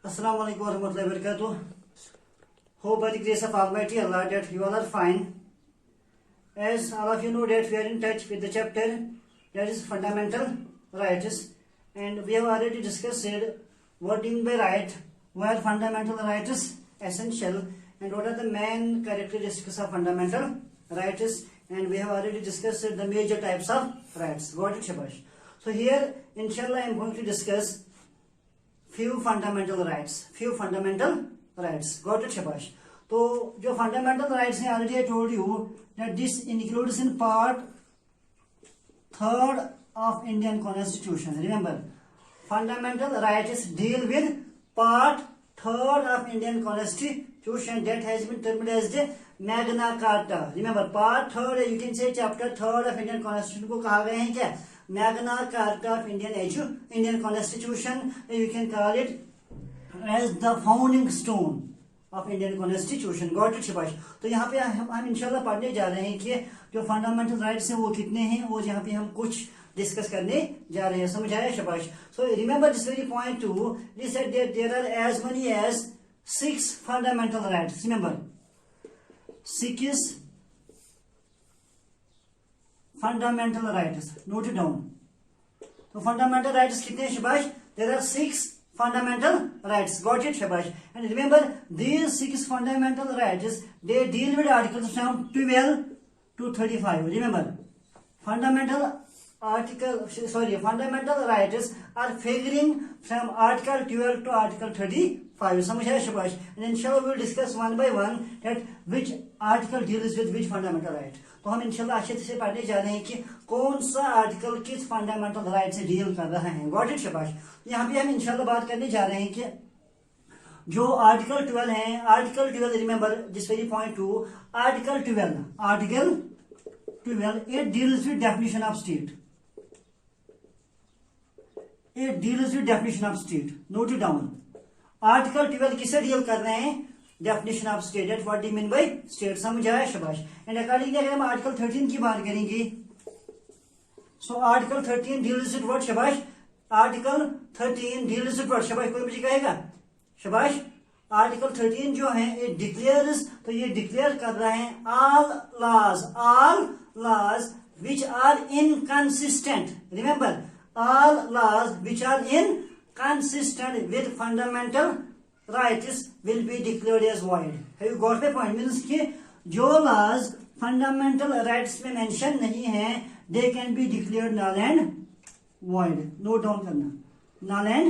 Assalamu alaikum warahmatullahi wabarakatuh. Hope by the grace of Almighty Allah that you all are fine. As all of you know that we are in touch with the chapter that is fundamental rights, and we have already discussed what do you mean by right, why are fundamental rights essential, and what are the main characteristics of fundamental rights, and we have already discussed the major types of rights. Got it, Shabash? So here, inshallah, I am going to discuss few fundamental rights. Got it, Shabash? So, जो fundamental rights हैं, already I told you that this includes in part 3rd of Indian Constitution. Remember, fundamental rights deal with part 3rd of Indian Constitution that has been termed as the Magna Carta. Remember, part 3rd, you can say chapter 3rd of Indian Constitution को कहा गया है क्या? Magna Carta of Indian Constitution. You can call it as the founding stone of Indian Constitution. Got it, Shabash? तो यहाँ पे हम इंशाल्लाह पढ़ने जा रहे हैं कि जो फंडामेंटल राइट्स हैं वो कितने हैं, और यहाँ पे हम कुछ डिस्कस करने जा रहे हैं. समझ आया, शाबाश? So remember this very point too. We said that there are as many as 6 fundamental rights. Remember, 6 fundamental rights. Note it down. So fundamental rights कितने हैं, शाबाश? There are 6 fundamental rights. Got it, shabash? And remember, these 6 fundamental rights, they deal with articles from 12 to 35. Remember, fundamental rights are figuring from article 12 to article 35. समझ आया, shabash? And inshallah we will discuss one by one that which article deals with which fundamental right. तो हम इंशाल्लाह अच्छे से पढ़ने जा रहे हैं कि कौन सा आर्टिकल किस फंडामेंटल राइट से डील कर रहा है. गॉट इट, शाबाश? यहाँ पे हम इंशाल्लाह बात करने जा रहे हैं कि जो आर्टिकल 12 है, article 12, remember this very point two, article 12 it deals with definition of state. Note it down. Article 12 किससे डील कर रहे हैं? Definition of state. That what do mean by state. समझ आया, शाबाश? एंड अकॉर्डिंगली अगर हम आर्टिकल 13 की बात करेंगे, so article 13 deals with what, शाबाश? आर्टिकल 13 डील्स विद व्हाट, शाबाश? कोई मुझे कहेगा, शाबाश? आर्टिकल 13 जो है इट डिक्लेयर्स, तो ये डिक्लेयर कर रहा है all laws which are inconsistent. Remember, all laws which are inconsistent with fundamental rights will be declared as void. Have you got the point? Means कि जो laws fundamental rights में mention नहीं है, they can be declared null and void. Note down करना, null and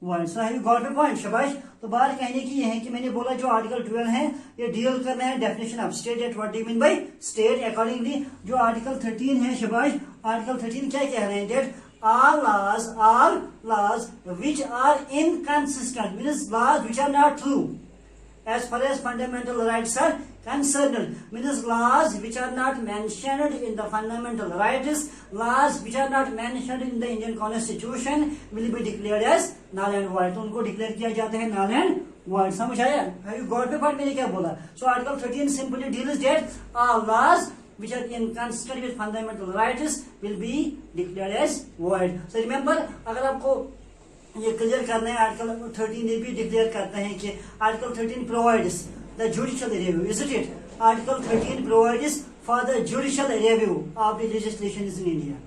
void. So have you got the point, शाबाश? तो बात कहने की ये है कि मैंने बोला जो आर्टिकल 12 है ये डील कर रहे हैं definition of state. At what do mean by state. Accordingly जो आर्टिकल 13 है, शाबाश, आर्टिकल 13 क्या कह रहे हैं? That all laws which are inconsistent, means laws which are not true as far as fundamental rights are concerned, means laws which are not mentioned in the fundamental rights, laws which are not mentioned in the Indian Constitution will be declared as null and void. तो उनको declare किया जाता है null and void. समझ आया? Have you got the point? मैंने क्या बोला? So article 13 simply deals that all laws which are inconsistent with fundamental rights will be declared as void. So remember, अगर आपको ये क्लियर करना है, आर्टिकल 13 ये भी डिक्लेयर करते हैं कि article 13 provides the judicial review, isn't it? Article 13 provides for the judicial review of the legislation in India.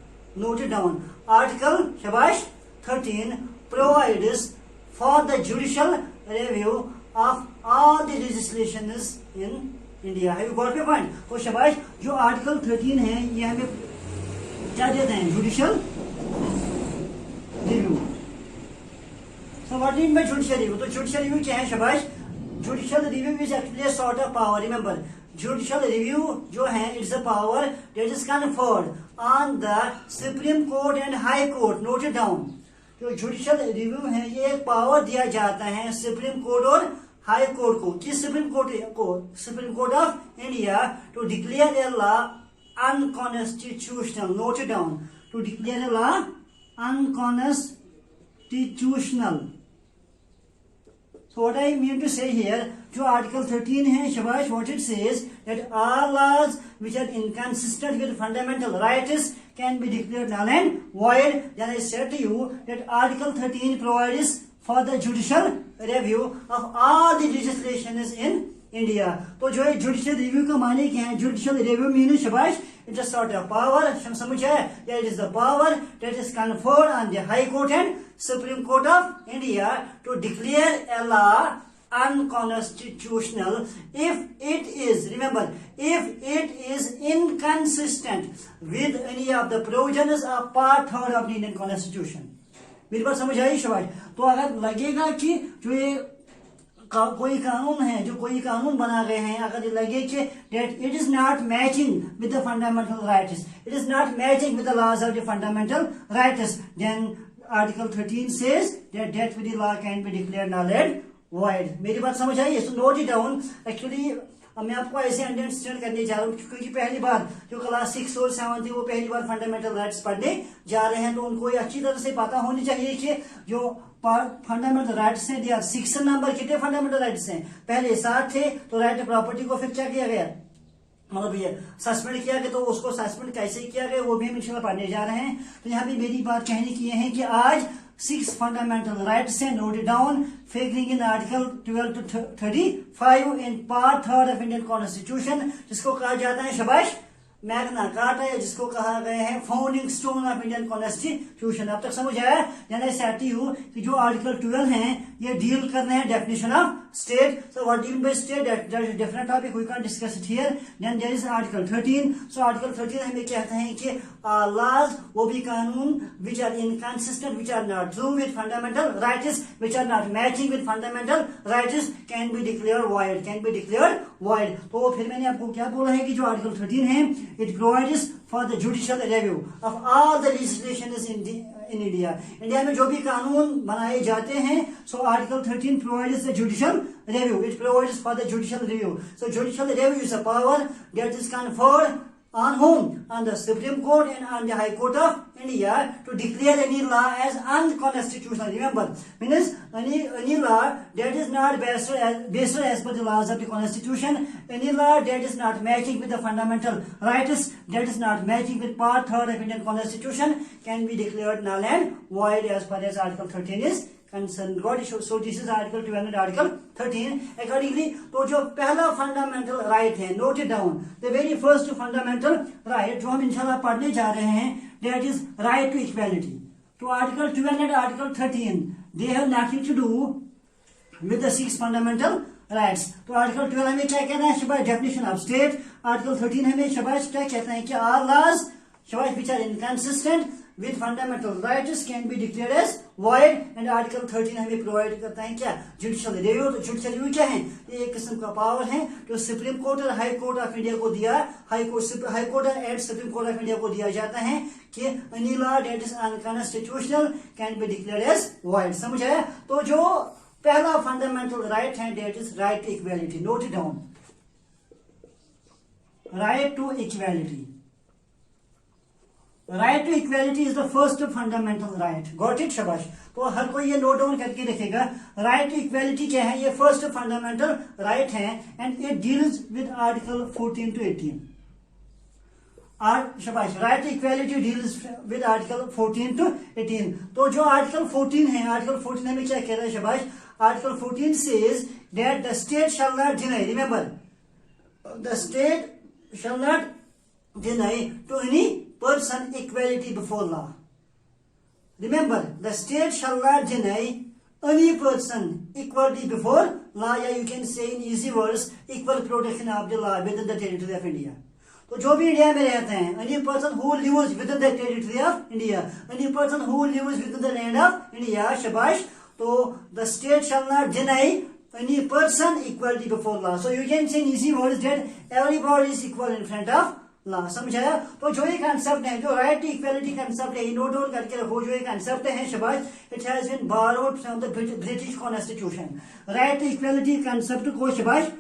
Note it down. Article, shabash, 13 provides for the judicial review of all the legislations in India. है you got your point? तो शाबाश, जो article 13 है ये हमें क्या देते हैं? Judicial review. So what do you mean by judicial review? तो जुडिशियल रिव्यू क्या है, शाबाश? Judicial review is actually a sort of power. Remember, judicial review जो है it's a power that is conferred on the supreme court and high court. Note it down. जो judicial review है ये एक power दिया जाता है सुप्रीम कोर्ट और हाई कोर्ट को. किस supreme court of India to declare a law unconstitutional. Note it down. To declare a law unconstitutional. So what I mean to say here, जो आर्टिकल 13 है, शाबाश, what it says that all laws which are inconsistent with fundamental rights can be declared null and void. Then I said to you that Article 13 provides for the judicial review of all the legislations in India. तो जो है judicial review का माने क्या है? Judicial review means शाबाश, it is sort of power, समझ है? It is the power that is conferred on the High Court and Supreme Court of India to declare a law unconstitutional if it is, remember, if it is inconsistent with any of the provisions of Part 3 of the Indian Constitution. मेरी बात समझ आई शाबाश? तो अगर लगेगा कि जो ये कोई कानून है, जो कोई कानून बना गए हैं, अगर लगे कि that it is not matching with the fundamental rights, it is not matching with the laws of the fundamental rights, then Article 13 says that that very law can be declared null and void. मेरी बात समझ आई? So note it down. Actually मैं आपको ऐसे understand करने जा रहा हूँ क्योंकि पहली बार जो क्लास 6 और 7 थी वो पहली बार फंडामेंटल राइट्स पढ़ने जा रहे हैं, तो उनको अच्छी तरह से पता होनी चाहिए कि जो फंडामेंटल राइट्स हैं, दिया 6 नंबर कितने फंडामेंटल राइट्स हैं? पहले 7 थे, तो राइट प्रॉपर्टी को फिर क्या किया गया, मतलब ये सस्पेंड किया गया, तो उसको सस्पेंड कैसे किया गया वो भी हम इंशाल्लाह पढ़ने जा रहे हैं। तो यहाँ पे मेरी बात कहने की है कि आज 6 फंडामेंटल राइट्स हैं, note down, figuring in article 12 to 35 in part 3 of Indian constitution, जिसको कहा जाता है शाबाश मैग्ना कार्टा, या जिसको कहा गया है founding stone of Indian constitution. अब तक समझ आया? यानी चाहती हूँ कि जो आर्टिकल 12 है ये डील कर रहे हैं definition of state. So what do you mean by state? That is a different topic. We can't discuss it here. Then there is Article 13. So Article 13 हमें कहते हैं कि laws वो भी कानून which are inconsistent, which are not true with fundamental rights, which are not matching with fundamental rights can be declared void. Can be declared void. तो फिर मैंने आपको क्या बोला है कि जो Article 13 है, it provides for the judicial review of all the legislations in India. India में जो भी कानून बनाए जाते हैं, so Article 13 provides the judicial review. It provides for the judicial review. So judicial review is a power that is conferred on whom? On the Supreme Court and on the High Court of India to declare any law as unconstitutional. Remember, means any law that is not based as per the laws of the Constitution, any law that is not matching with the fundamental rights, that is not matching with Part 3 of Indian Constitution, can be declared null and void as far as Article 13 is concerned. So this is Article 12 and Article 13. Accordingly, तो जो पहला fundamental right है, note it down. The very first fundamental right जो हम इंशाल्लाह पढ़ने जा रहे हैं, that is right to equality. तो Article 12 and Article 13, they have nothing to do with the 6 fundamental rights. तो Article 12 हमें क्या कहना है? शाबाश definition of state. Article 13 हमें शाबाश क्या कहता है कि all laws शाबाश which are inconsistent with fundamental rights can be declared as void. And Article 13 हमें प्रोवाइड करता है क्या? Judicial review. तो जुडिशियल रिव्यू क्या है? ये एक किस्म का पावर है जो सुप्रीम कोर्ट और हाई कोर्ट ऑफ इंडिया को दिया, high court and supreme court of India को दिया जाता है कि any law that is unconstitutional can be declared as void. समझ आया? तो जो पहला फंडामेंटल राइट है that is right to equality. Note it down, right to equality. Right to equality is the first fundamental right. Got it? शाबाश. तो हर कोई ये नोट डाउन करके रखेगा. राइट टू इक्वालिटी क्या है? ये फर्स्ट फंडामेंटल राइट है and it deals with article 14 to 18. शाबाश. Right to equality deals with article 14 to 18. तो जो आर्टिकल 14 है, आर्टिकल 14 हमें क्या कह रहा है? शाबाश. Article 14 says that the state shall not deny, remember, the state shall not deny to any person equality before law. Remember, the state shall not deny any person equality before law, या you can say in easy words, equal protection of the law within the territory of India. तो जो भी India में रहते हैं, any person who lives within the territory of India, any person who lives within the land of India, शाबाश. तो the state shall not deny any person equality before law. So you can say in easy words that everybody is equal in front of ला. समझाया? तो जो ये concept है, जो right to equality concept है, note down करके रखो. जो ये कंसेप्ट है शाबाश, it has been borrowed from the British constitution. Right to equality concept को शाबाश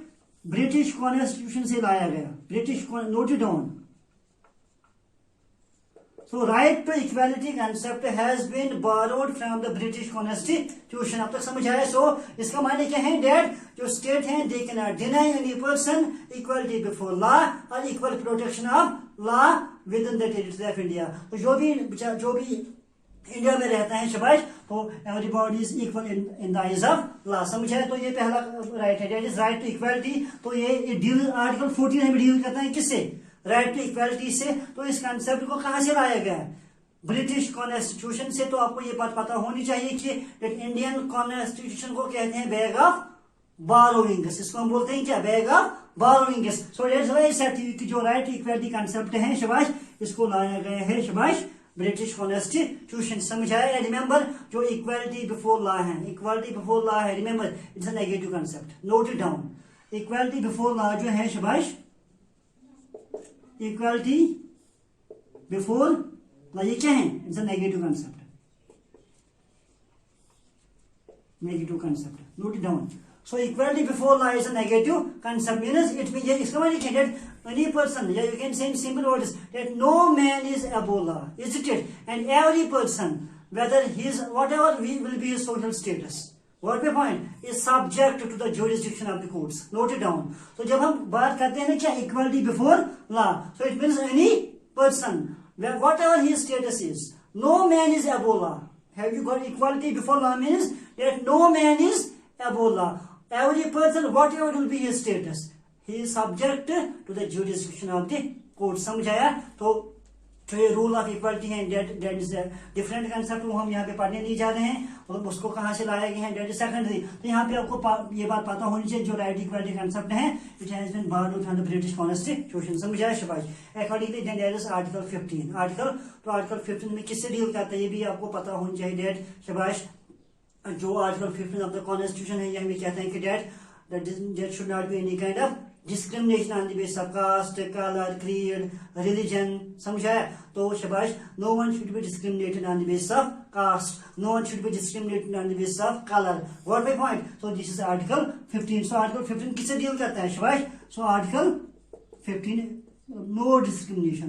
ब्रिटिश कॉन्स्टिट्यूशन से लाया गया. British, note it down. So right to equality concept has been borrowed from the British Constitution. अब तक समझ आया? So इसका माने क्या है? That जो स्टेट है they cannot deny any person equality before law or equal protection of law within the territory of India. तो जो भी इंडिया में रहता है शबाश, तो everybody is equal in the eyes of law. समझ आए? तो ये पहला राइट है, that is right to equality. तो ये डील आर्टिकल 14 में डील करता है किससे? राइट टू इक्वालिटी से। तो इस कंसेप्ट को कहां से लाया गया है? ब्रिटिश कॉन्स्टिट्यूशन से। तो आपको ये बात पता होनी चाहिए कि इंडियन कॉन्स्टिट्यूशन को कहते हैं बैग ऑफ बोरोइंग्स। इसको हम बोलते हैं क्या? Bag of borrowings. So that's why set कि जो राइट टू इक्वालिटी कंसेप्ट है शबाश, इसको लाया गया है शबाश ब्रिटिश कॉन्स्टिट्यूशन। समझ आया? रिमेंबर जो इक्वालिटी बिफोर लॉ है, इक्वालिटी बिफोर लॉ है, remember it's a negative concept, note it down. Equality before law जो है शबाश, इक्वालिटी बिफोर लॉ ये क्या है? It's a negative concept, negative concept, note it down. So equality before law is a negative concept. Means it means इसका मतलब that any person, yeah, you can say in simple words that no man is above law, isn't it? And every person, whether his whatever will be his social status, what my point, is subject to the jurisdiction of the courts. Note it down. So जब हम बात करते हैं ना क्या equality before law, so it means any person, whatever his status is, no man is above law. Have you got equality before law? Means that no man is above law. Every person, whatever will be his status, he is subject to the jurisdiction of the court. समझ आया? तो जो ये rule of equality है, date is different concept, वो हम यहाँ पे पढ़ने नहीं जा रहे हैं, और उसको कहाँ से लाया गया है, डेट इज सेकेंडरी। तो यहाँ पे आपको ये बात पता होनी चाहिए, जो राइट इक्वालिटी कंसेप्ट है, it has been borrowed from the British constitution. समझ आया शबाश? Accordingly then there is article 15। Article 15 में किससे डील करता है, ये भी आपको पता होनी चाहिए। डेट शबाश जो आर्टिकल 15 ऑफ द कॉन्स्टिट्यूशन है, ये हमें कहते हैं कि that should not be any kind of discrimination on the basis of caste, color, creed, religion. समझा? तो शबाश, no one should be discriminated on the basis of caste, no one should be discriminated on the basis of color. Got my point? So this is article 15. So article 15 किससे deal करता है शबाश? So article 15 no discrimination,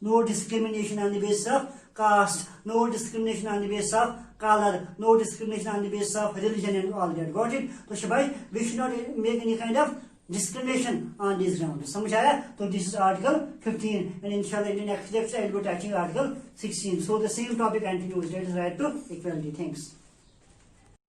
no discrimination on the basis of caste, no discrimination on the basis of color, no discrimination on the basis of religion and all that. Got it? So shabai, we should not make any kind of discrimination on these grounds. समझ आया? तो this is article 15, and inshallah in the next lecture I will be touching article 16. So the same topic continues, that is right to equality. Thanks.